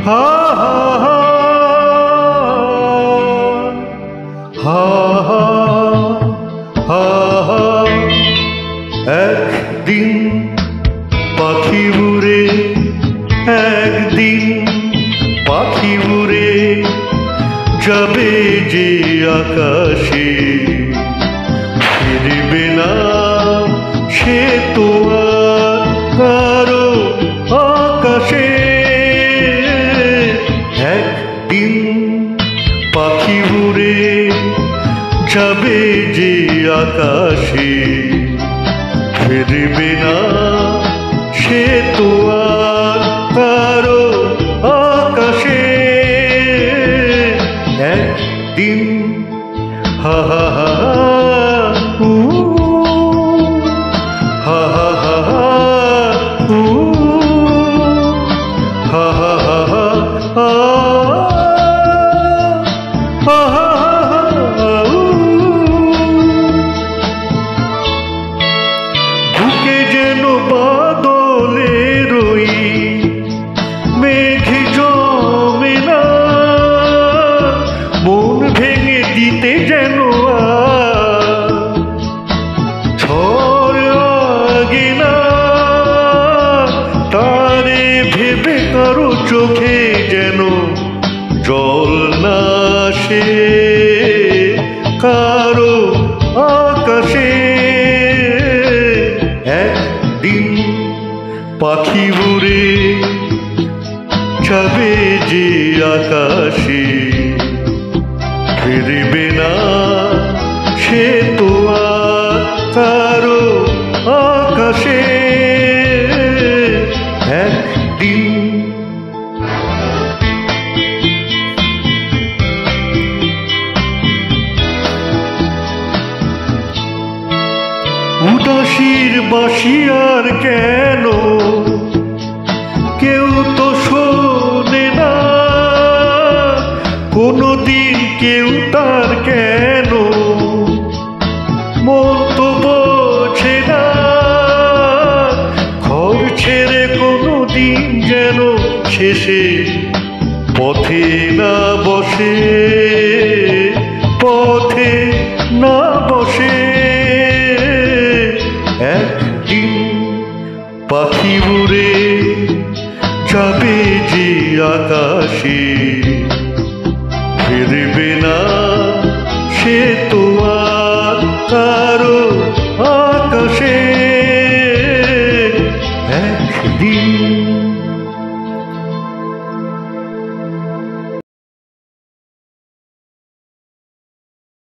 হা হা হা হা হা হা। একদিন পাখি উড়ে, একদিন পাখি উড়ে যাবে যে আকাশে, ফিরবে না সে তো আর কারো আকাশে। একদিন পাখি উড়ে যাবে যে আকাশে, ফিরবে না সে তো আর কারো আকাশে। একদিন হা হা হা হা হা হা হা হা হা। বুকে যেন বাদলের ওই মেঘ জমে না, মন ভেঙে দিতে যেন ঝড় লাগে না। তারে ভেবে কারো চোখে যেন জল না আসে, কারো আকাশে। একদিন পাখি উড়ে যাবে যে আকাশে, ফিরবে না সে তো আর কারো আকাশে। একদিন উদাসীর বাঁশি আর কেন কেউ তো শোনে না, কোনদিন কেউ তার কেন মন তো বোঝে না। ঘর ছেড়ে কোনদিন যেন শেষে পথে না বসে, পথে না বসে। একদিন পাখি উড়ে যাবে যে আকাশে, ফিরবে না সে তো আর